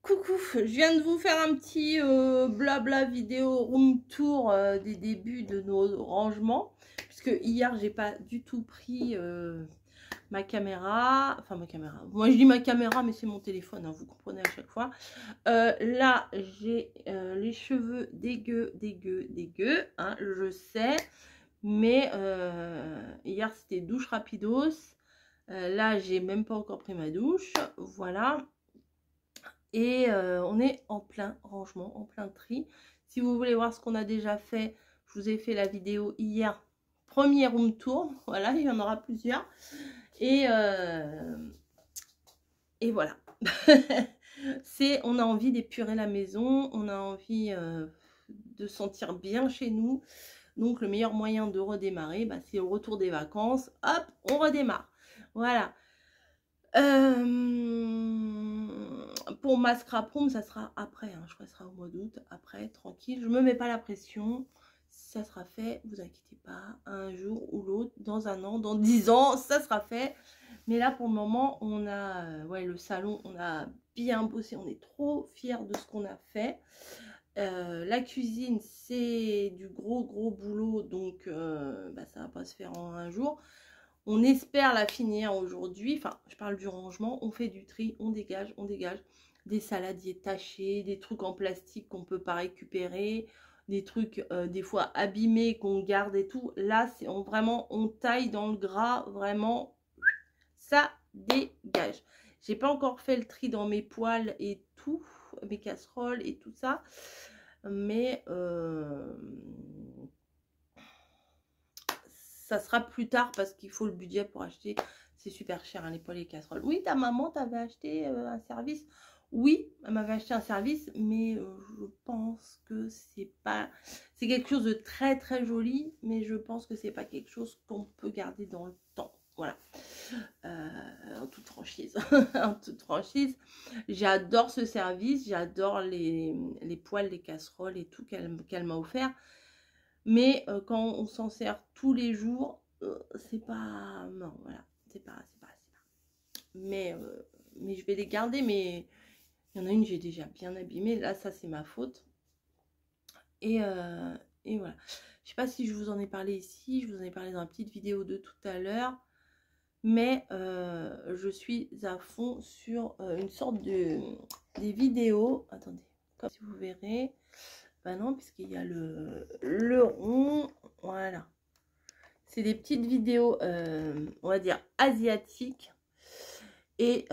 coucou, je viens de vous faire un petit blabla vidéo room tour des débuts de nos rangements, puisque hier j'ai pas du tout pris ma caméra, enfin ma caméra, moi je dis ma caméra mais c'est mon téléphone, hein, vous comprenez à chaque fois. Là j'ai les cheveux dégueu, hein, je sais, mais hier c'était douche rapidos, là j'ai même pas encore pris ma douche, voilà. Et on est en plein rangement, en plein tri. Si vous voulez voir ce qu'on a déjà fait, je vous ai fait la vidéo hier, premier room tour. Voilà, il y en aura plusieurs. Et voilà. On a envie d'épurer la maison, on a envie de sentir bien chez nous. Donc le meilleur moyen de redémarrer, bah, c'est au retour des vacances. Hop, on redémarre. Voilà. Pour ma scrap room, ça sera après, hein, je crois que ça sera au mois d'août, après, tranquille, je me mets pas la pression, ça sera fait, vous inquiétez pas, un jour ou l'autre, dans un an, dans 10 ans, ça sera fait. Mais là pour le moment, on a, ouais, le salon, on a bien bossé, on est trop fiers de ce qu'on a fait. La cuisine, c'est du gros boulot, donc bah, ça va pas se faire en un jour. On espère la finir aujourd'hui. Enfin, je parle du rangement. On fait du tri, on dégage des saladiers tachés, des trucs en plastique qu'on ne peut pas récupérer, des trucs des fois abîmés qu'on garde et tout. Là, c'est vraiment, on taille dans le gras, vraiment, ça dégage. J'ai pas encore fait le tri dans mes poêles et tout, mes casseroles et tout ça, mais ça sera plus tard parce qu'il faut le budget pour acheter. C'est super cher, hein, les poêles et les casseroles. Oui, ta maman t'avait acheté un service. Oui, elle m'avait acheté un service, mais je pense que c'est pas... C'est quelque chose de très joli, mais je pense que c'est pas quelque chose qu'on peut garder dans le temps. Voilà. En toute franchise. En toute franchise. J'adore ce service, j'adore les poêles, les casseroles et tout qu'elle m'a offert. Mais quand on s'en sert tous les jours, c'est pas... Non, voilà, c'est pas. Mais je vais les garder, mais il y en a une, j'ai déjà bien abîmée. Là, ça, c'est ma faute. Et voilà. Je sais pas si je vous en ai parlé ici, je vous en ai parlé dans la petite vidéo de tout à l'heure. Mais je suis à fond sur une sorte des vidéos. Attendez, comme si vous verrez... Ben non, puisqu'il y a le rond. Voilà. C'est des petites vidéos, on va dire, asiatiques. Et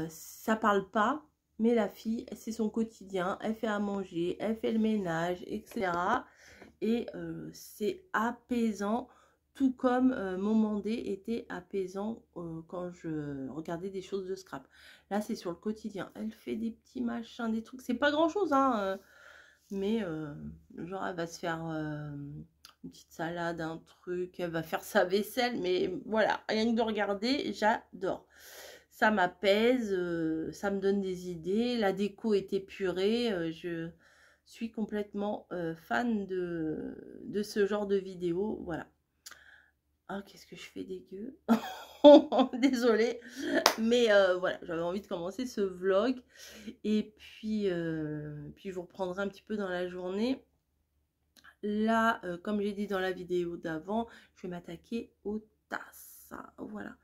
ça parle pas. Mais la fille, c'est son quotidien. Elle fait à manger, elle fait le ménage, etc. Et c'est apaisant. Tout comme Momandé était apaisant quand je regardais des choses de scrap. Là, c'est sur le quotidien. Elle fait des petits machins, des trucs. C'est pas grand-chose, hein. Mais genre elle va se faire une petite salade, un truc, elle va faire sa vaisselle, mais voilà, rien que de regarder, j'adore. Ça m'apaise, ça me donne des idées, la déco est épurée, je suis complètement fan de ce genre de vidéo, voilà. Ah, qu'est-ce que je fais dégueu. Désolée, mais voilà, j'avais envie de commencer ce vlog. Et puis je vous reprendrai un petit peu dans la journée. Là, comme j'ai dit dans la vidéo d'avant, je vais m'attaquer aux tasses. Voilà.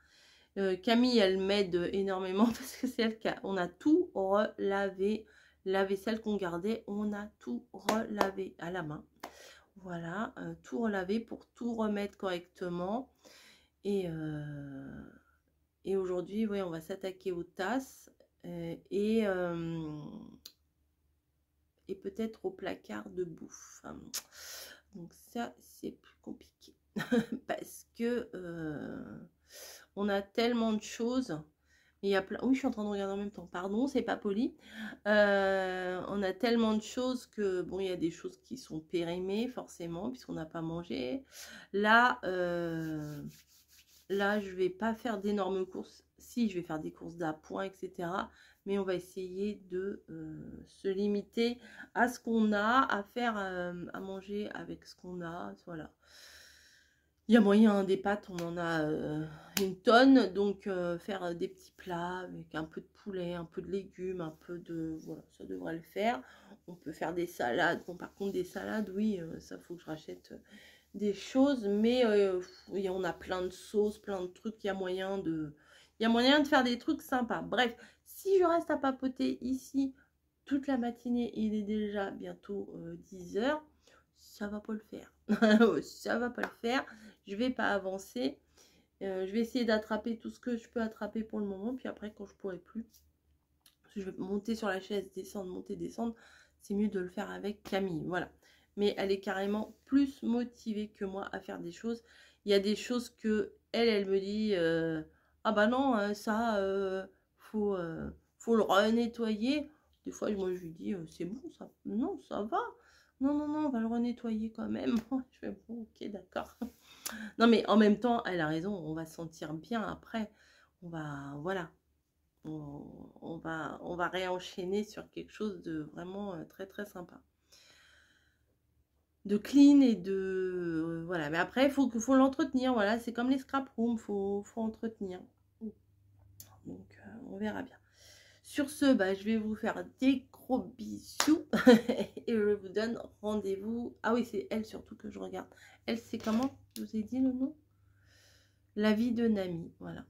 Camille, elle m'aide énormément parce que c'est elle qui on a tout relavé. La vaisselle qu'on gardait, on a tout relavé à la main. Voilà, tout relavé pour tout remettre correctement. Et aujourd'hui, oui, on va s'attaquer aux tasses et peut-être au placard de bouffe. Donc ça, c'est plus compliqué parce que on a tellement de choses. Il y a plein... Oui, je suis en train de regarder en même temps. Pardon, c'est pas poli. On a tellement de choses que, bon, il y a des choses qui sont périmées, forcément, puisqu'on n'a pas mangé. Là, je vais pas faire d'énormes courses. Si, je vais faire des courses d'appoint, etc. Mais on va essayer de se limiter à ce qu'on a, à faire à manger avec ce qu'on a. Voilà. Il y a moyen, des pâtes, on en a une tonne, donc faire des petits plats avec un peu de poulet, un peu de légumes, un peu de... Voilà, ça devrait le faire. On peut faire des salades. Bon, par contre, des salades, oui, ça faut que je rachète des choses, mais oui, on a plein de sauces, plein de trucs, il y a moyen de... Il y a moyen de faire des trucs sympas. Bref, si je reste à papoter ici toute la matinée, il est déjà bientôt 10 h, ça va pas le faire. Ça va pas le faire. Je vais pas avancer. Je vais essayer d'attraper tout ce que je peux attraper pour le moment. Puis après, quand je pourrai plus, je vais monter sur la chaise, descendre, monter, descendre. C'est mieux de le faire avec Camille. Voilà. Mais elle est carrément plus motivée que moi à faire des choses. Il y a des choses que elle me dit ah bah non, ça, faut le renettoyer. Des fois, moi, je lui dis c'est bon, ça. Non, ça va. Non, non, non, on va le renettoyer quand même. Je fais bon, ok, d'accord. Non, mais en même temps, elle a raison, on va se sentir bien après. On va, voilà, on va réenchaîner sur quelque chose de vraiment très, très sympa. De clean et de... voilà, mais après, il faut l'entretenir, voilà, c'est comme les scrap rooms, faut entretenir. Donc, on verra bien. Sur ce, bah, je vais vous faire des gros bisous et je vous donne rendez-vous. Ah oui, c'est elle surtout que je regarde. Elle, c'est comment? Je vous ai dit le nom? La vie de Nami, voilà.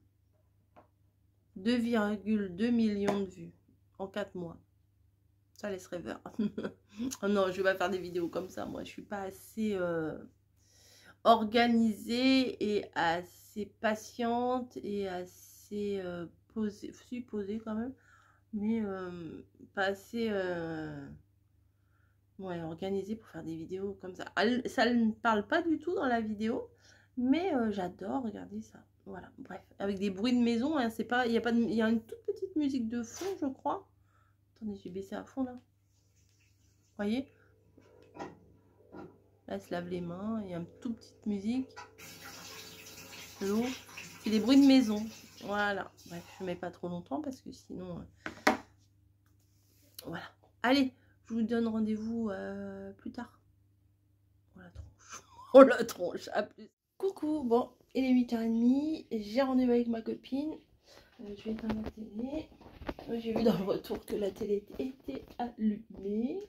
2,2 millions de vues en 4 mois. Ça laisse rêveur. Oh non, je vais pas faire des vidéos comme ça. Moi, je suis pas assez organisée et assez patiente et assez posée. Je suis posée quand même, mais pas assez ouais, organisée pour faire des vidéos comme ça. Ça ne parle pas du tout dans la vidéo, mais j'adore regarder ça. Voilà, bref, avec des bruits de maison, hein, c'est pas, il y a une toute petite musique de fond, je crois. Attendez, j'ai baissé à fond là. Vous voyez? Là, elle se lave les mains, il y a une toute petite musique. L'eau, c'est des bruits de maison. Voilà, bref, je mets pas trop longtemps parce que sinon, voilà. Allez, je vous donne rendez-vous plus tard. Oh la tronche, oh la tronche, à plus. Coucou, bon, il est 8h30, j'ai rendez-vous avec ma copine. Je vais éteindre la télé. J'ai vu dans le retour que la télé était allumée.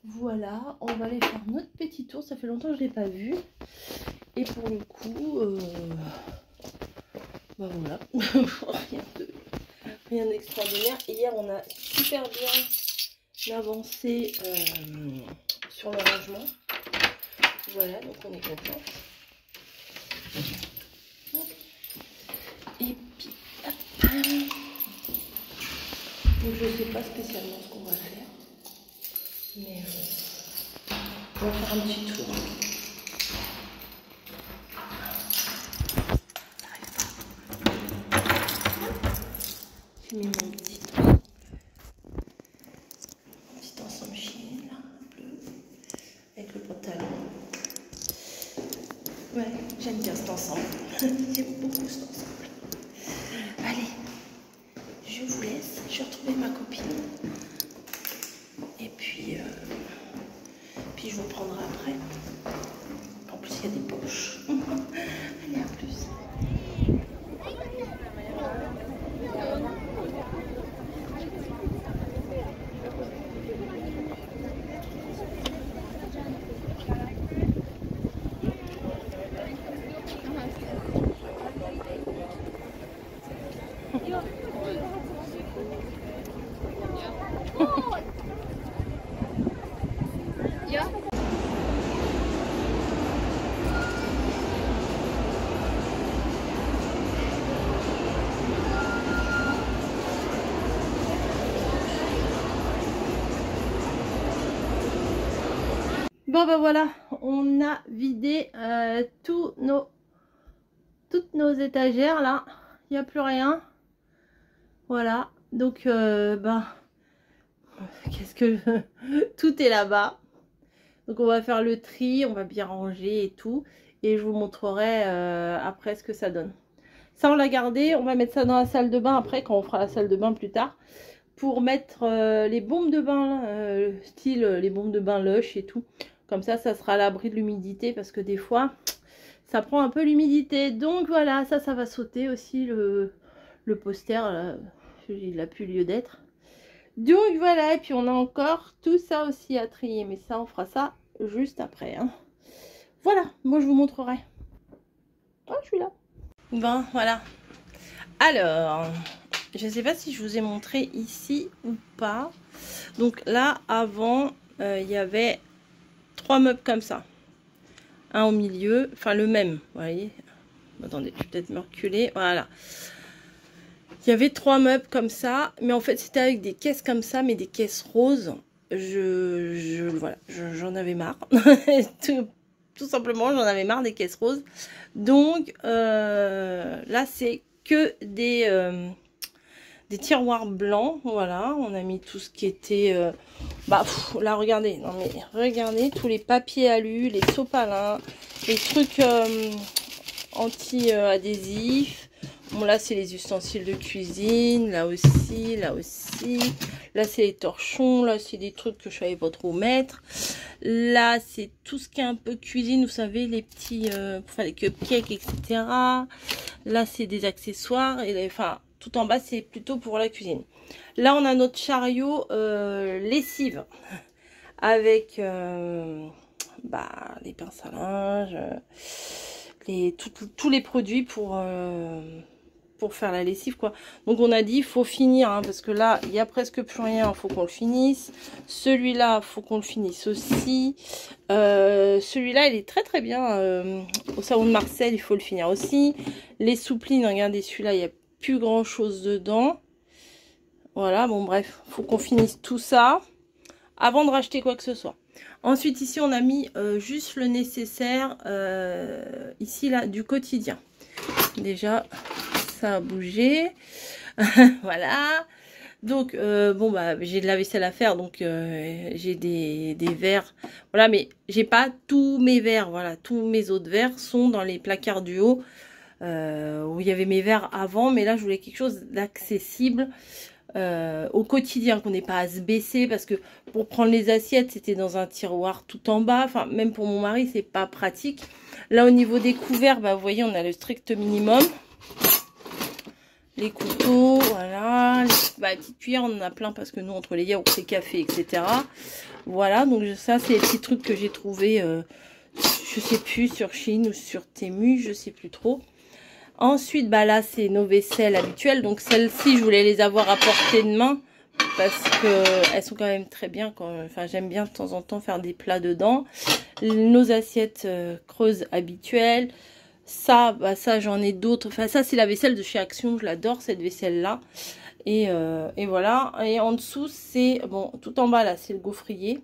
Voilà, on va aller faire notre petit tour. Ça fait longtemps que je ne l'ai pas vu. Et pour le coup, bah voilà, rien d'extraordinaire. Hier, on a super bien avancé sur le rangement. Voilà, donc on est content. Et puis, hop. Donc je ne sais pas spécialement ce qu'on va faire. Mais on va faire un petit tour. J'ai mis mon petit ensemble chine, bleu, avec le pantalon. Ouais, j'aime bien cet ensemble. J'aime beaucoup cet ensemble. Allez, je vous laisse. Je vais retrouver ma copine. Et puis je vous prendrai après. En plus, il y a des poches. Allez, à plus. Bon ben voilà, on a vidé toutes nos étagères là, il n'y a plus rien. Voilà, donc qu'est-ce que tout est là-bas. Donc on va faire le tri, on va bien ranger et tout, et je vous montrerai après ce que ça donne. Ça on l'a gardé, on va mettre ça dans la salle de bain après quand on fera la salle de bain plus tard, pour mettre les bombes de bain, style les bombes de bain Lush et tout. Comme ça sera à l'abri de l'humidité, parce que des fois, ça prend un peu l'humidité. Donc voilà, ça va sauter aussi le poster, là, il n'a plus lieu d'être. Donc voilà, et puis on a encore tout ça aussi à trier, mais ça on fera ça juste après. Hein. Voilà, moi je vous montrerai. Oh, je suis là. Bon, voilà. Alors, je ne sais pas si je vous ai montré ici ou pas. Donc là, avant, il y avait 3 meubles comme ça. Un au milieu, enfin le même, vous voyez. Attendez, je vais peut-être me reculer. Voilà. Il y avait 3 meubles comme ça, mais en fait c'était avec des caisses comme ça, mais des caisses roses. Voilà, j'en avais marre. tout simplement, j'en avais marre des caisses roses. Donc là, c'est que des tiroirs blancs. Voilà, on a mis tout ce qui était... là, regardez. Non, mais regardez tous les papiers alu, les sopalins, les trucs anti-adhésifs. Bon, là, c'est les ustensiles de cuisine. Là aussi, là aussi. Là, c'est les torchons. Là, c'est des trucs que je savais pas trop mettre. Là, c'est tout ce qui est un peu cuisine. Vous savez, les petits... enfin, les cupcakes, etc. Là, c'est des accessoires. Et enfin, tout en bas, c'est plutôt pour la cuisine. Là, on a notre chariot lessive. Avec les pinces à linge. Tous les produits pour faire la lessive, quoi. Donc on a dit il faut finir, hein, parce que là il y a presque plus rien, il faut qu'on le finisse. Celui-là, faut qu'on le finisse aussi. Celui-là, il est très très bien au savon de Marseille, il faut le finir aussi. Les souplines, regardez, celui-là, il n'y a plus grand chose dedans. Voilà, bon bref, faut qu'on finisse tout ça avant de racheter quoi que ce soit. Ensuite, ici, on a mis juste le nécessaire, ici, là, du quotidien. Déjà, ça a bougé. Voilà. Donc, j'ai de la vaisselle à faire, donc j'ai des verres. Voilà, mais j'ai pas tous mes verres. Voilà, tous mes autres verres sont dans les placards du haut, où il y avait mes verres avant. Mais là, je voulais quelque chose d'accessible. Au quotidien, qu'on n'ait pas à se baisser, parce que pour prendre les assiettes, c'était dans un tiroir tout en bas. Enfin, même pour mon mari, c'est pas pratique. Là, au niveau des couverts, vous voyez, on a le strict minimum. Les couteaux, voilà. Les petites cuillères, on en a plein parce que nous, entre les yaourts, les cafés, etc. Voilà, donc ça, c'est les petits trucs que j'ai trouvés, je sais plus, sur Chine ou sur Temu, je sais plus trop. Ensuite, là, c'est nos vaisselles habituelles. Donc, celles-ci, je voulais les avoir à portée de main parce que elles sont quand même très bien. Enfin, j'aime bien de temps en temps faire des plats dedans. Nos assiettes creuses habituelles. Ça, ça, j'en ai d'autres. Enfin, ça, c'est la vaisselle de chez Action. Je l'adore, cette vaisselle-là. Et voilà. Et en dessous, c'est... Bon, tout en bas, là, c'est le gaufrier.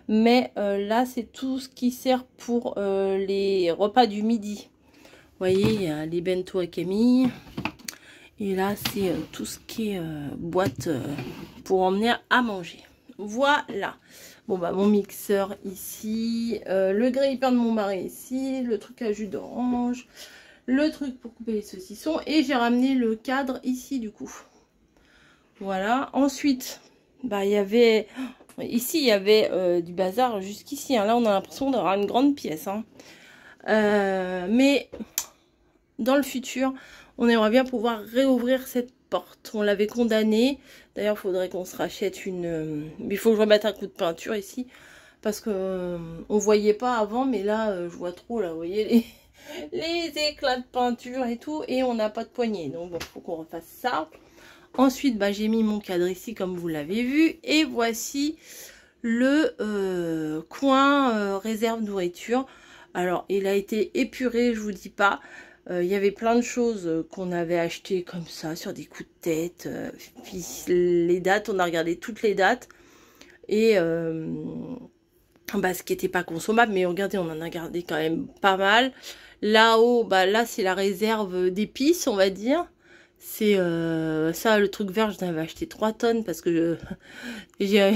Mais là, c'est tout ce qui sert pour les repas du midi. Vous voyez, il y a les bento à Camille. Et là, c'est tout ce qui est boîte pour emmener à manger. Voilà. Bon, mon mixeur ici. Le grille-pain de mon mari ici. Le truc à jus d'orange. Le truc pour couper les saucissons. Et j'ai ramené le cadre ici, du coup. Voilà. Ensuite, il y avait... Ici, il y avait du bazar jusqu'ici. Hein. Là, on a l'impression d'avoir une grande pièce. Hein. Mais... Dans le futur, on aimerait bien pouvoir réouvrir cette porte. On l'avait condamnée. D'ailleurs, il faudrait qu'on se rachète une... Il faut que je remette un coup de peinture ici. Parce que on voyait pas avant. Mais là, je vois trop. Là, vous voyez les éclats de peinture et tout. Et on n'a pas de poignée. Donc, il faut qu'on refasse ça. Ensuite, j'ai mis mon cadre ici, comme vous l'avez vu. Et voici le coin réserve nourriture. Alors, il a été épuré, je vous dis pas. Il y avait plein de choses qu'on avait achetées comme ça, sur des coups de tête. Puis les dates, on a regardé toutes les dates. Et ce qui n'était pas consommable, mais regardez, on en a gardé quand même pas mal. Là-haut, là, c'est la réserve d'épices, on va dire. C'est ça, le truc vert, j'en avais acheté 3 tonnes parce que et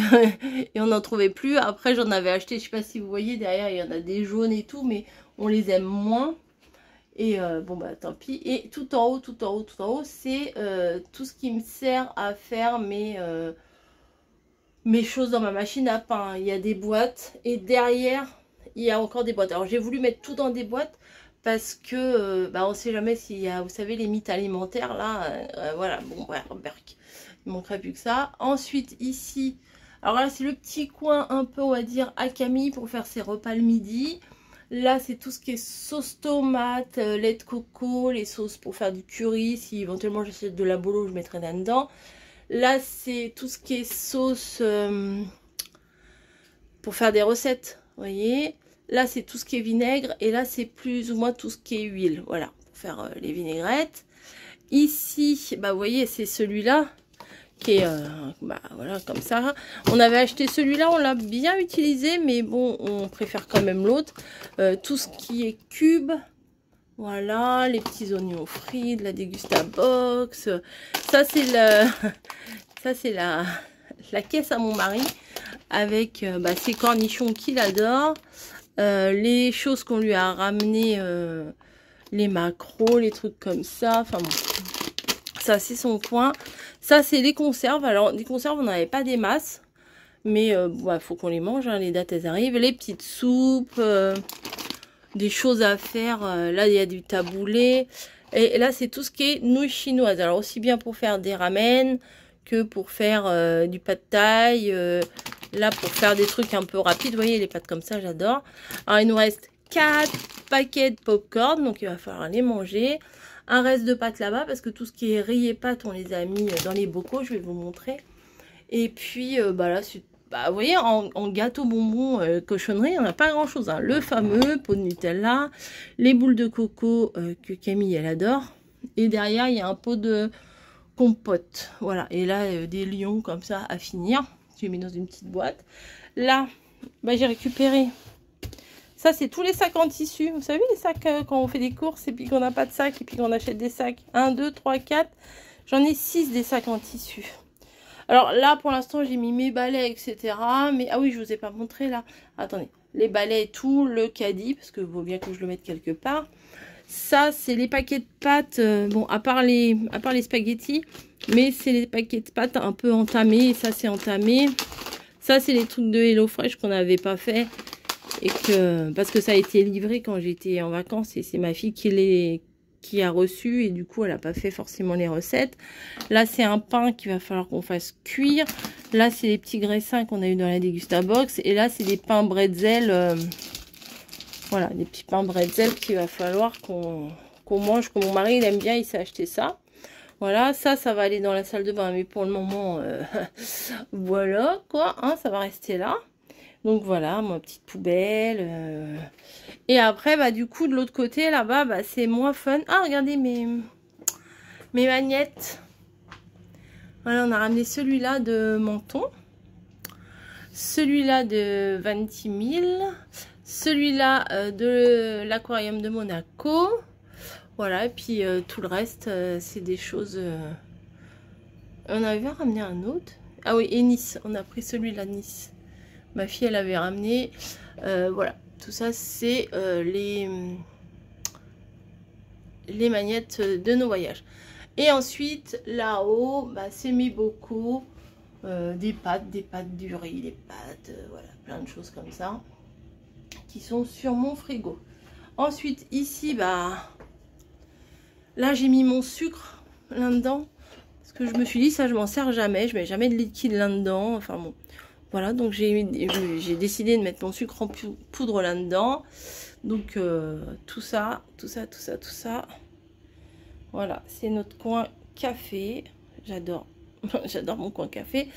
on n'en trouvait plus. Après, j'en avais acheté, je sais pas si vous voyez, derrière, il y en a des jaunes et tout, mais on les aime moins. Et tant pis. Et tout en haut, c'est tout ce qui me sert à faire mes choses dans ma machine à pain. Il y a des boîtes et derrière, il y a encore des boîtes. Alors, j'ai voulu mettre tout dans des boîtes parce que bah, on ne sait jamais s'il y a, vous savez, les mythes alimentaires là, voilà, bon, ouais, berk, il manquerait plus que ça. Ensuite, ici, alors là, c'est le petit coin un peu, on va dire, à Camille pour faire ses repas le midi. Là, c'est tout ce qui est sauce tomate, lait de coco, les sauces pour faire du curry. Si éventuellement j'achète de la bolo, je mettrai là-dedans. Là, c'est tout ce qui est sauce pour faire des recettes, vous voyez. Là, c'est tout ce qui est vinaigre. Et là, c'est plus ou moins tout ce qui est huile. Voilà, pour faire les vinaigrettes. Ici, bah, vous voyez, c'est celui-là qui est, bah, voilà, comme ça. On avait acheté celui-là, on l'a bien utilisé. Mais bon, on préfère quand même l'autre. Tout ce qui est cube. Voilà, les petits oignons frits, de la Dégustabox. Ça, c'est la caisse à mon mari. Avec bah, ses cornichons qu'il adore. Les choses qu'on lui a ramenées, les maquereaux, les trucs comme ça. Enfin bon, ça c'est son coin. Ça c'est les conserves. Alors des conserves on n'avait pas des masses, mais bah, faut qu'on les mange, hein, les dates elles arrivent. Les petites soupes, des choses à faire. Là il y a du taboulé. Et là c'est tout ce qui est nouilles chinoises. Alors aussi bien pour faire des ramen que pour faire du pad thai. Là, pour faire des trucs un peu rapides, vous voyez, les pâtes comme ça, j'adore. Alors, il nous reste 4 paquets de popcorn, donc il va falloir les manger. Un reste de pâtes là-bas, parce que tout ce qui est riz et pâtes, on les a mis dans les bocaux, je vais vous montrer. Et puis, bah là, bah, vous voyez, en gâteau bonbon cochonnerie, on n'a pas grand-chose. Hein. Le fameux pot de Nutella, les boules de coco que Camille, elle adore. Et derrière, il y a un pot de compote. Voilà, et là, des lions comme ça à finir. J'ai mis dans une petite boîte. Là, bah, j'ai récupéré. Ça, c'est tous les sacs en tissu. Vous savez, les sacs quand on fait des courses et puis qu'on n'a pas de sac et puis qu'on achète des sacs. 1, 2, 3, 4. J'en ai 6 des sacs en tissu. Alors là, pour l'instant, j'ai mis mes balais, etc. Mais, ah oui, je vous ai pas montré là. Attendez. Les balais et tout, le caddie, parce que vaut bien que je le mette quelque part. Ça, c'est les paquets de pâtes. Bon, à part les spaghettis. Mais c'est les paquets de pâtes un peu entamés. Et ça, c'est entamé. Ça, c'est les trucs de HelloFresh qu'on n'avait pas fait. Et que, parce que ça a été livré quand j'étais en vacances. Et c'est ma fille qui a reçu. Et du coup, elle n'a pas fait forcément les recettes. Là, c'est un pain qu'il va falloir qu'on fasse cuire. Là, c'est les petits graissins qu'on a eu dans la Dégustabox. Et là, c'est des pains bretzel. Voilà, des petits pains bretzel qu'il va falloir qu'on mange. Que mon mari, il aime bien. Il s'est acheté ça. Voilà, ça va aller dans la salle de bain. Mais pour le moment, voilà, quoi. Hein, ça va rester là. Donc, voilà, ma petite poubelle. Et après, bah, du coup, de l'autre côté, là-bas, bah, c'est moins fun. Ah, regardez mes magnettes. Voilà, on a ramené celui-là de Menton. Celui-là de 26 000. Celui-là de l'aquarium de Monaco. Voilà, et puis tout le reste, c'est des choses... On avait ramené un autre. Ah oui, et Nice. On a pris celui-là de Nice. Ma fille, elle avait ramené. Voilà, tout ça, c'est les magnettes de nos voyages. Et ensuite, là-haut, bah, c'est mis beaucoup des pâtes du riz, des pâtes, voilà, plein de choses comme ça qui sont sur mon frigo. Ensuite, ici, bah... Là, j'ai mis mon sucre là-dedans. Parce que je me suis dit, ça, je m'en sers jamais. Je mets jamais de liquide là-dedans. Enfin bon. Voilà, donc j'ai décidé de mettre mon sucre en poudre là-dedans. Donc, tout ça. Voilà, c'est notre coin café. J'adore. J'adore mon coin café.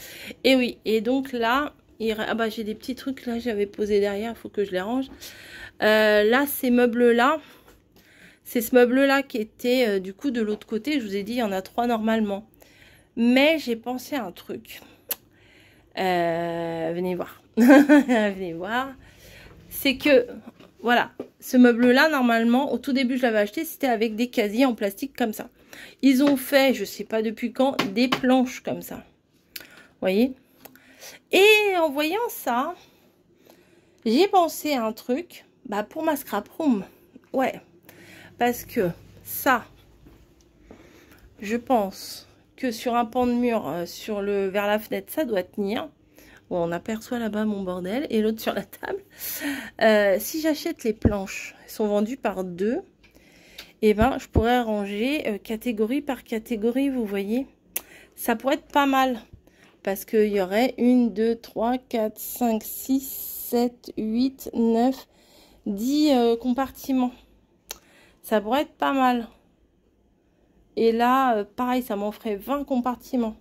Et oui, et donc là... Ah bah, j'ai des petits trucs là, j'avais posé derrière. Il faut que je les range. Là, ces meubles-là... C'est ce meuble-là qui était du coup de l'autre côté. Je vous ai dit, il y en a 3 normalement. Mais j'ai pensé à un truc. Venez voir. Venez voir. C'est que, voilà, ce meuble-là, normalement, au tout début, je l'avais acheté, c'était avec des casiers en plastique comme ça. Ils ont fait, je sais pas depuis quand, des planches comme ça. Vous voyez? Et en voyant ça, j'ai pensé à un truc bah, pour ma scrap room. Ouais. Parce que ça, je pense que sur un pan de mur, vers la fenêtre, ça doit tenir. Bon, on aperçoit là-bas mon bordel et l'autre sur la table. Si j'achète les planches, elles sont vendues par 2. et ben je pourrais ranger catégorie par catégorie, vous voyez. Ça pourrait être pas mal. Parce qu'il y aurait 1, 2, 3, 4, 5, 6, 7, 8, 9, 10 compartiments. Ça pourrait être pas mal. Et là, pareil, ça m'en ferait 20 compartiments.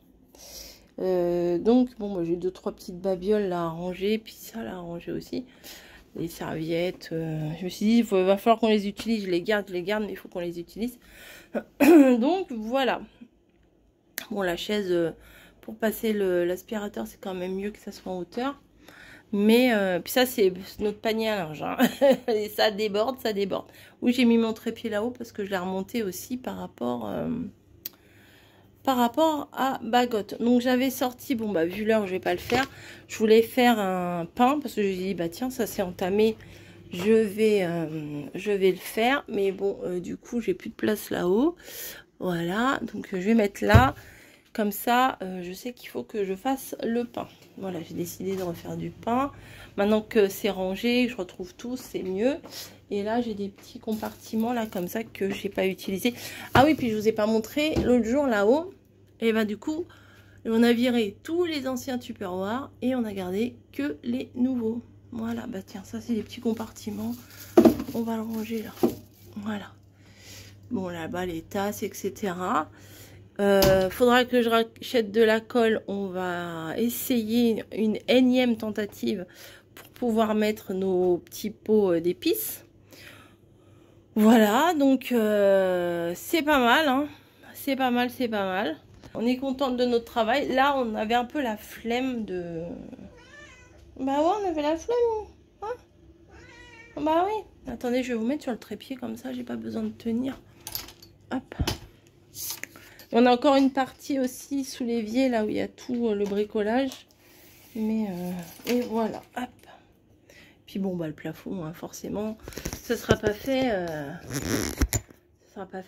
Donc, bon, moi, j'ai 2-3 petites babioles là à ranger. Puis ça, là, à ranger aussi. Les serviettes. Je me suis dit, va falloir qu'on les utilise. Je les garde, mais il faut qu'on les utilise. Donc, voilà. Bon, la chaise, pour passer l'aspirateur, c'est quand même mieux que ça soit en hauteur. Mais, puis ça, c'est notre panier à linge. Hein. Et ça déborde, ça déborde. Oui, j'ai mis mon trépied là-haut parce que je l'ai remonté aussi par rapport à Bagotte. Donc, j'avais sorti, bon, bah, vu l'heure, je vais pas le faire. Je voulais faire un pain parce que j'ai dit, bah, tiens, ça s'est entamé. Je vais le faire. Mais bon, du coup, j'ai plus de place là-haut. Voilà. Donc, je vais mettre là. Comme ça, je sais qu'il faut que je fasse le pain. Voilà, j'ai décidé de refaire du pain. Maintenant que c'est rangé, je retrouve tout, c'est mieux. Et là, j'ai des petits compartiments là comme ça que je n'ai pas utilisé. Ah oui, puis je vous ai pas montré l'autre jour là-haut. Et bah du coup, on a viré tous les anciens Tupperware et on a gardé que les nouveaux. Voilà, bah tiens, ça c'est les petits compartiments. On va le ranger là. Voilà. Bon, là-bas, les tasses, etc. Faudra que je rachète de la colle. On va essayer une énième tentative pour pouvoir mettre nos petits pots d'épices. Voilà, donc c'est pas mal, hein. C'est pas mal, c'est pas mal. On est contente de notre travail. Là, on avait un peu la flemme de... Bah ouais, on avait la flemme. Hein, bah oui. Attendez, je vais vous mettre sur le trépied comme ça, j'ai pas besoin de tenir. Hop. On a encore une partie aussi sous l'évier, là où il y a tout le bricolage. Mais, et voilà, hop. Puis bon, bah le plafond, hein, forcément, ça sera pas fait,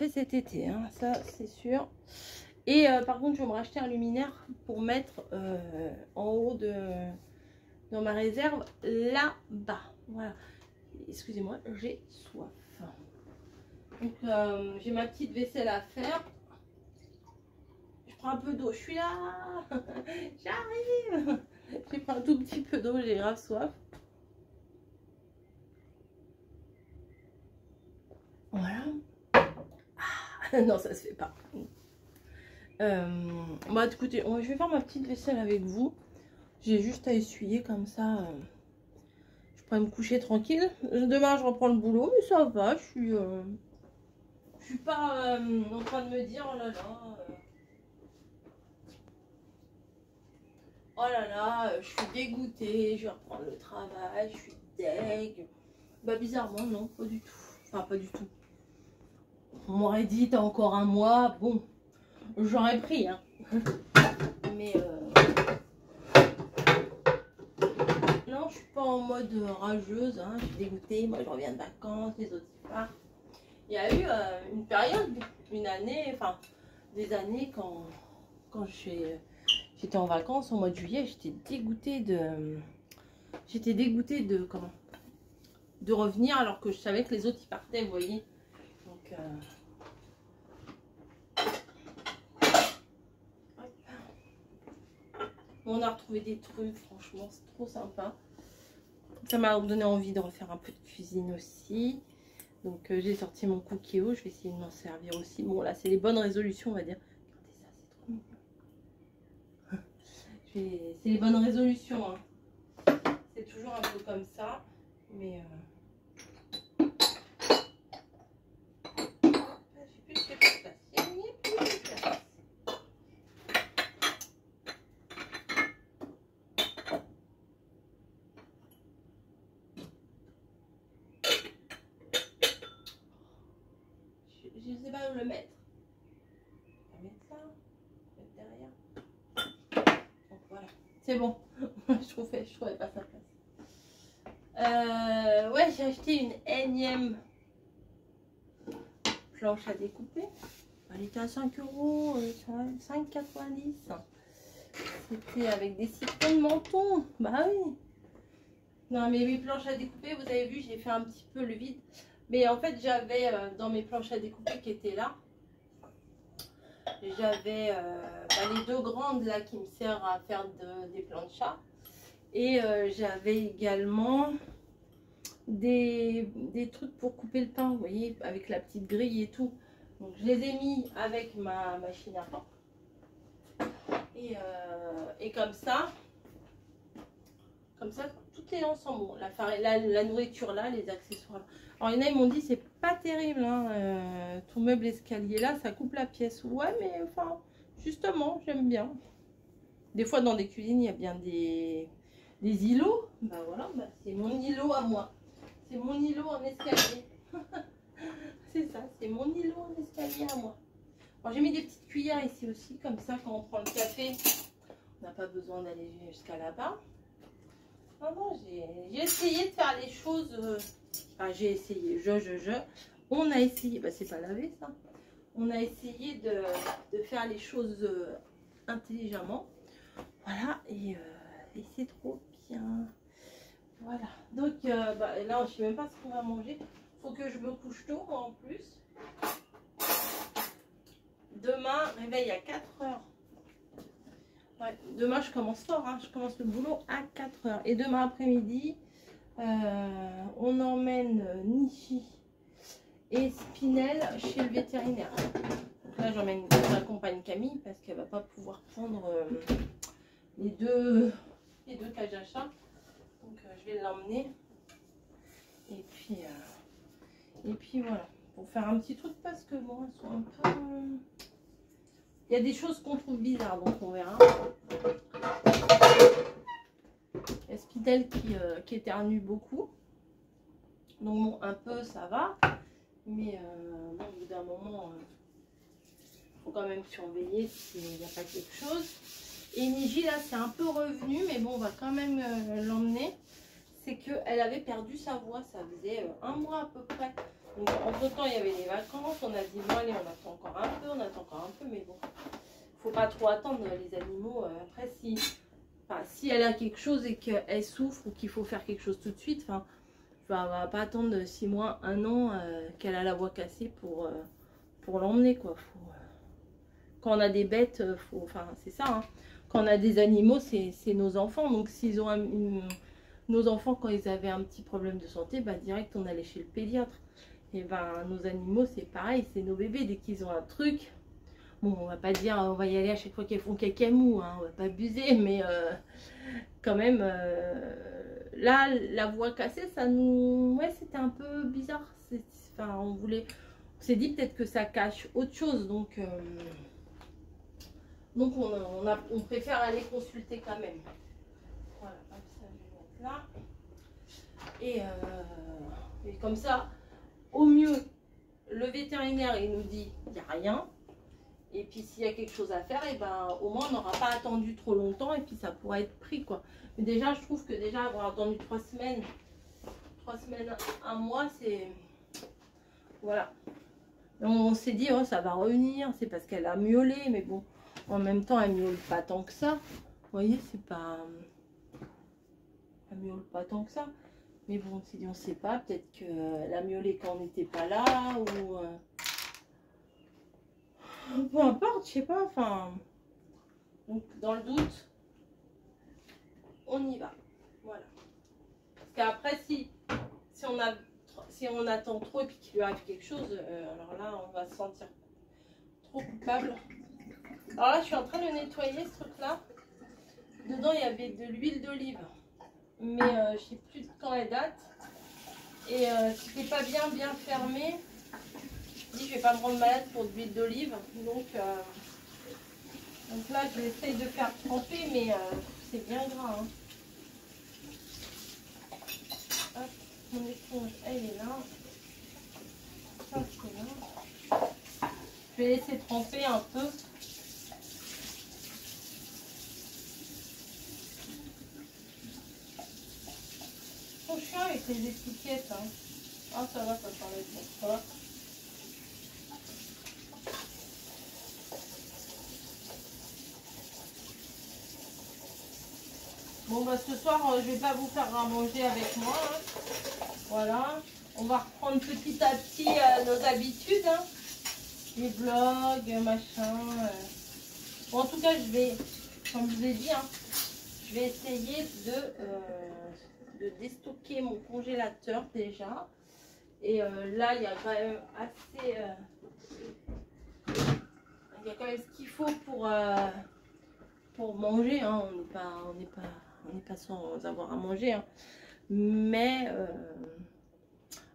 cet été, hein, ça c'est sûr. Et par contre, je vais me racheter un luminaire pour mettre en haut dans ma réserve, là-bas. Voilà. Excusez-moi, j'ai soif. Donc, j'ai ma petite vaisselle à faire. Je prends un peu d'eau, je suis là. J'arrive. J'ai pris un tout petit peu d'eau, j'ai grave soif. Voilà. Ah, non, ça se fait pas. Bah écoutez, je vais faire ma petite vaisselle avec vous. J'ai juste à essuyer comme ça. Je pourrais me coucher tranquille. Demain, je reprends le boulot, mais ça va. Je suis pas en train de me dire, oh là là. Oh là là, je suis dégoûtée, je vais reprendre le travail, je suis deg. Bah bizarrement, non, pas du tout. Enfin, pas du tout. On m'aurait dit, t'as encore un mois, bon, j'aurais pris, hein. Mais non, je suis pas en mode rageuse, hein. Je suis dégoûtée, moi je reviens de vacances, les autres ils partent. Il y a eu une période, une année, enfin, des années quand j'étais en vacances au mois de juillet, j'étais dégoûtée de comment, de revenir alors que je savais que les autres ils partaient, vous voyez. Donc on a retrouvé des trucs, franchement c'est trop sympa. Ça m'a donné envie de refaire un peu de cuisine aussi. Donc j'ai sorti mon cookéo, je vais essayer de m'en servir aussi. Bon là c'est les bonnes résolutions on va dire. Regardez ça, c'est trop mignon. C'est les bonnes résolutions, hein. C'est toujours un peu comme ça. Mais j'ai plus de place. Il n'y a plus de place. Je ne sais pas où le mettre. On va mettre ça, on va mettre derrière. Donc voilà, c'est bon. je trouvais pas sa place. Ouais, j'ai acheté une énième planche à découper. Elle était à 5 €, 5,90 €. C'était avec des citrons de menton. Bah oui. Non mais mes planches à découper, vous avez vu, j'ai fait un petit peu le vide. Mais en fait, j'avais dans mes planches à découper qui étaient là, j'avais les 2 grandes là qui me servent à faire des planchas. Et j'avais également des trucs pour couper le pain, vous voyez, avec la petite grille et tout. Donc je les ai mis avec ma machine à pain. Et comme ça, tout est ensemble. Bon, la nourriture là, les accessoires là. Alors il y en a, ils m'ont dit c'est pas terrible, hein, ton meuble escalier là, ça coupe la pièce. Ouais, mais enfin, justement, j'aime bien. Des fois dans des cuisines, il y a bien des îlots. Bah voilà, bah, c'est mon îlot à moi. C'est mon îlot en escalier. C'est ça, c'est mon îlot en escalier à moi. Alors j'ai mis des petites cuillères ici aussi, comme ça quand on prend le café, on n'a pas besoin d'aller jusqu'à là-bas. Non, non, j'ai essayé de faire les choses. Enfin, j'ai essayé, on a essayé, bah c'est pas lavé ça. On a essayé de faire les choses intelligemment. Voilà, et c'est trop bien. Voilà, donc là, je sais même pas ce qu'on va manger. Faut que je me couche tôt, moi, en plus. Demain, réveil à 4 h. Ouais, demain, je commence fort, hein. Je commence le boulot à 4 h. Et demain après-midi, on emmène Nichi et Spinel chez le vétérinaire. Donc là, j'accompagne Camille parce qu'elle va pas pouvoir prendre les deux cages à chat. Donc je vais l'emmener. Et puis voilà. Pour faire un petit truc parce que bon, elles sont un peu... Il y a des choses qu'on trouve bizarres, donc on verra. Il y a Spinel qui éternue beaucoup. Donc bon, un peu ça va. Mais bon, au bout d'un moment, il faut quand même surveiller s'il n'y a pas quelque chose. Et Niji là c'est un peu revenu, mais bon on va quand même l'emmener. C'est qu'elle avait perdu sa voix, ça faisait 1 mois à peu près. Donc entre temps il y avait les vacances, on a dit bon allez on attend encore un peu, mais bon. Faut pas trop attendre les animaux. Après si elle a quelque chose et qu'elle souffre ou qu'il faut faire quelque chose tout de suite, enfin on va pas attendre 6 mois, 1 an qu'elle a la voix cassée pour l'emmener quoi. Quand on a des bêtes, enfin c'est ça, hein. Quand on a des animaux, c'est nos enfants. Donc s'ils ont nos enfants, quand ils avaient un petit problème de santé, bah direct on allait chez le pédiatre. Et ben nos animaux c'est pareil, c'est nos bébés. Dès qu'ils ont un truc, bon on va pas dire on va y aller à chaque fois qu'elles font caca mou, hein, on va pas abuser, mais quand même là la voix cassée, ça nous, ouais c'était un peu bizarre. Enfin on s'est dit peut-être que ça cache autre chose, donc on préfère aller consulter quand même. Voilà, comme ça je vais mettre là. Et comme ça, au mieux, le vétérinaire il nous dit il n'y a rien. Et puis s'il y a quelque chose à faire, et ben au moins on n'aura pas attendu trop longtemps et puis ça pourra être pris quoi. Mais déjà je trouve que déjà avoir attendu 3 semaines, 1 mois, c'est... Voilà. On s'est dit oh ça va revenir, c'est parce qu'elle a miaulé, mais bon. En même temps, elle miaule pas tant que ça. Vous voyez, c'est pas... Elle miaule pas tant que ça. Mais bon, on s'est dit, on sait pas. Peut-être qu'elle a miaulé quand on n'était pas là. Ou... Peu importe, je sais pas. Enfin... Donc, dans le doute, on y va. Voilà. Parce qu'après, si on attend trop et puis qu'il lui arrive quelque chose, alors là, on va se sentir trop coupable. Alors là, je suis en train de nettoyer ce truc-là. Dedans, il y avait de l'huile d'olive. Mais je ne sais plus de quand elle date. Et c'était pas bien fermé. Je dis, je vais pas me rendre malade pour de l'huile d'olive. Donc là, je vais essayer de faire tremper, mais c'est bien gras. Hein. Hop, mon éponge, elle est là. Ça, c'est là. Je vais laisser tremper un peu. Trop chiant avec les étiquettes. Hein. Ah, ça va, ça s'enlève pour ça. Bon, bah ce soir, je vais pas vous faire à manger avec moi. Hein. Voilà. On va reprendre petit à petit nos habitudes. Hein. Les vlogs, machin. Bon, en tout cas, je vais, comme je vous ai dit, hein, je vais essayer de déstocker mon congélateur déjà. Et là, il y a quand même assez... il y a quand même ce qu'il faut pour manger. Hein. On n'est pas sans avoir à manger. Hein. Mais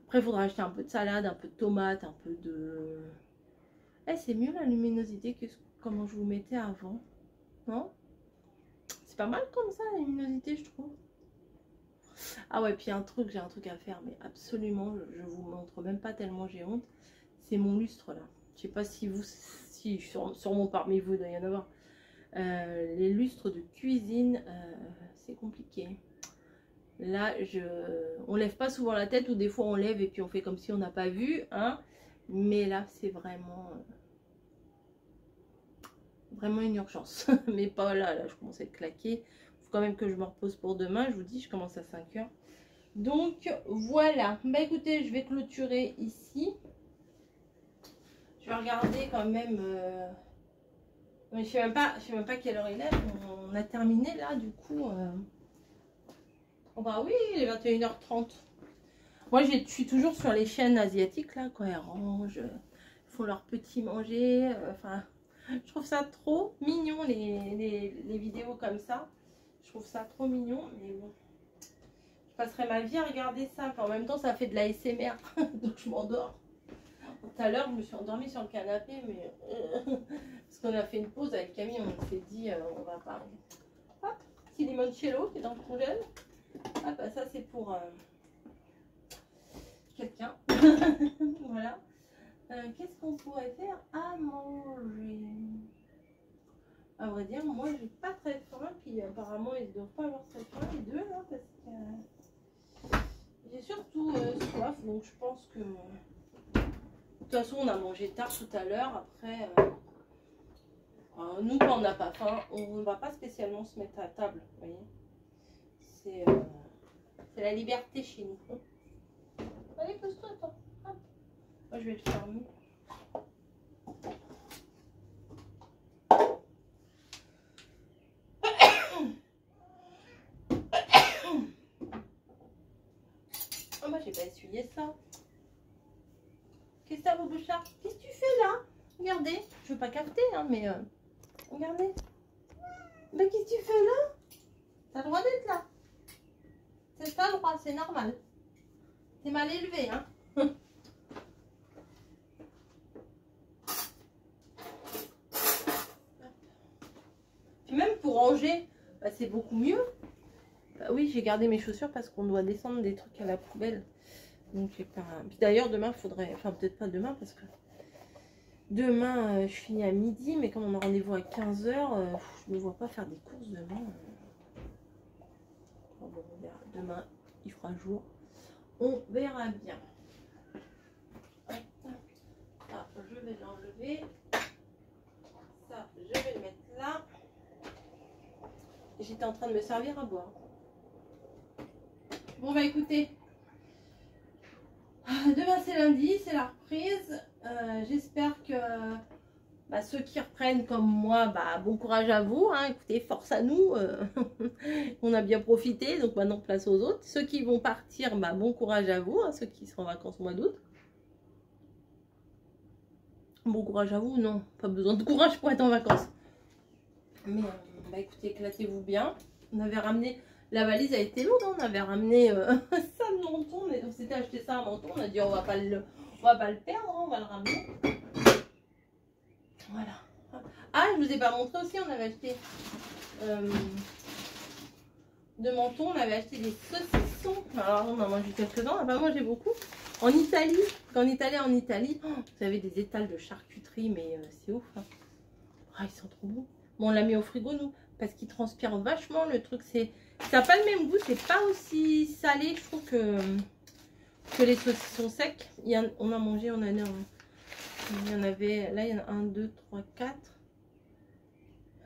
après, il faudra acheter un peu de salade, un peu de tomate, un peu de... Eh, c'est mieux la luminosité que comment je vous mettais avant. Non? C'est pas mal comme ça, la luminosité, je trouve. Ah ouais, puis j'ai un truc à faire, mais absolument, je vous montre même pas tellement j'ai honte. C'est mon lustre là. Je sais pas si vous, si sûrement parmi vous, il doit y en avoir. Les lustres de cuisine, c'est compliqué. Là, on lève pas souvent la tête, ou des fois on lève et puis on fait comme si on n'a pas vu, hein. Mais là, c'est vraiment une urgence. Mais pas là, je commence à être claquée. Il faut quand même que je me repose pour demain. Je vous dis, je commence à 5 h. Donc voilà. Bah écoutez, je vais clôturer ici. Je vais regarder quand même. Je sais même pas quelle heure il est. On a terminé là, du coup. Oh bah oui, il est 21 h 30. Moi, je suis toujours sur les chaînes asiatiques là, quand elles rangent, ils font leur petit manger. Enfin, je trouve ça trop mignon les vidéos comme ça. Je trouve ça trop mignon, mais bon. Je passerai ma vie à regarder ça. Enfin, en même temps, ça fait de la SMR, donc je m'endors. Tout à l'heure, je me suis endormie sur le canapé, mais parce qu'on a fait une pause avec Camille, on s'est dit, on va pas. Hop, petit limoncello qui est dans le congèle. Ah bah ça c'est pour quelqu'un. Voilà. Qu'est-ce qu'on pourrait faire à manger? À vrai dire, moi j'ai pas très faim, puis apparemment ils ne doivent pas avoir très faim les deux là, parce que j'ai surtout soif, donc je pense que de toute façon on a mangé tard tout à l'heure. Après, nous quand on n'a pas faim, on ne va pas spécialement se mettre à table, vous voyez. C'est la liberté chez nous. Allez, pose-toi, toi. Hop. Moi, je vais le fermer. Oh, moi, j'ai pas essuyé ça. Qu'est-ce que ça, vos bouchards? Qu'est-ce que tu fais là? Regardez. Je veux pas capter, hein, mais regardez. Mais qu'est-ce que tu fais là? T'as le droit d'être là. C'est pas le droit, c'est normal. T'es mal élevé, hein. Puis même pour ranger, bah, c'est beaucoup mieux. Bah oui, j'ai gardé mes chaussures parce qu'on doit descendre des trucs à la poubelle. Donc j'ai pas. Puis d'ailleurs demain il faudrait. Enfin peut-être pas demain parce que demain je finis à midi, mais comme on a rendez-vous à 15 h, je ne me vois pas faire des courses demain. Bon, on verra. Demain il fera jour. On verra bien. Ça, je vais l'enlever. Ça, je vais le mettre là. J'étais en train de me servir à boire. Bon bah écoutez, demain c'est lundi, c'est la reprise. J'espère que ceux qui reprennent comme moi, bon courage à vous, hein. Écoutez, force à nous. On a bien profité, donc maintenant place aux autres. Ceux qui vont partir, bon courage à vous, hein, ceux qui seront en vacances au mois d'août. Bon courage à vous, non, pas besoin de courage pour être en vacances. Mais écoutez, éclatez-vous bien. On avait ramené, la valise a été lourde, hein. On avait ramené ça de menton, on s'était acheté ça à menton, on a dit on va pas le perdre, hein, on va le ramener. Voilà. Ah, je vous ai pas montré aussi, on avait acheté de menton, on avait acheté des saucissons. Alors on a mangé quelques-uns, on n'a pas mangé beaucoup. En Italie, quand on est allé en Italie, vous avez des étals de charcuterie, mais c'est ouf, hein. Ah, ils sont trop bons. Bon, on l'a mis au frigo, nous, parce qu'il transpire vachement. Le truc, ça n'a pas le même goût. C'est pas aussi salé, je trouve, que les saucissons secs. On a mangé, il y en avait, là, il y en a 1, 2, 3, 4.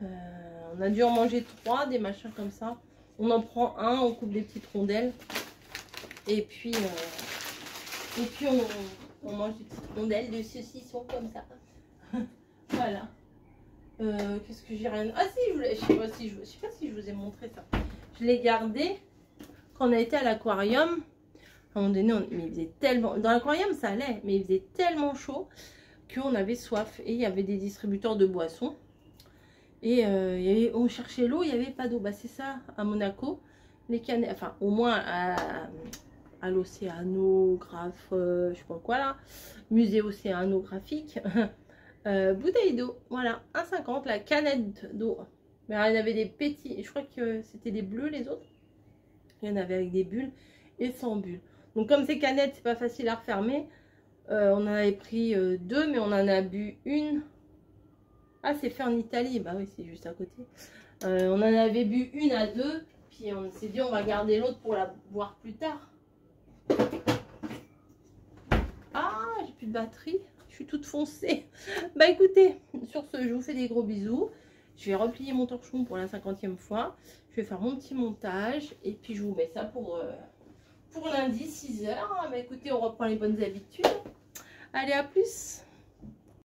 On a dû en manger 3, des machins comme ça. On en prend un, on coupe des petites rondelles. Et puis Et puis on mange des petites rondelles de saucisson comme ça. Voilà. Qu'est-ce que j'ai rien... Ah si, je sais pas si je vous ai montré ça. Je l'ai gardé quand on a été à l'aquarium. À un moment donné, mais il faisait tellement... Dans l'aquarium, ça allait, mais il faisait tellement chaud qu'on avait soif. Et il y avait des distributeurs de boissons. Et on cherchait l'eau, il n'y avait pas d'eau. Bah, c'est ça, à Monaco. Les canettes, enfin, au moins à l'océanographe, je sais pas quoi là, musée océanographique. Bouteille d'eau, voilà, 1,50 la canette d'eau. Mais alors, il y en avait des petits, je crois que c'était des bleus les autres. Il y en avait avec des bulles et sans bulles. Donc comme ces canettes, c'est pas facile à refermer. On en avait pris 2, mais on en a bu une. Ah, c'est fait en Italie, bah oui, c'est juste à côté. On en avait bu une à 2, puis on s'est dit on va garder l'autre pour la boire plus tard. Ah, j'ai plus de batterie. Je suis toute foncée. Bah écoutez, sur ce, je vous fais des gros bisous. Je vais replier mon torchon pour la 50e fois. Je vais faire mon petit montage. Et puis je vous mets ça pour lundi, 6 h. Bah écoutez, on reprend les bonnes habitudes. Allez, à plus.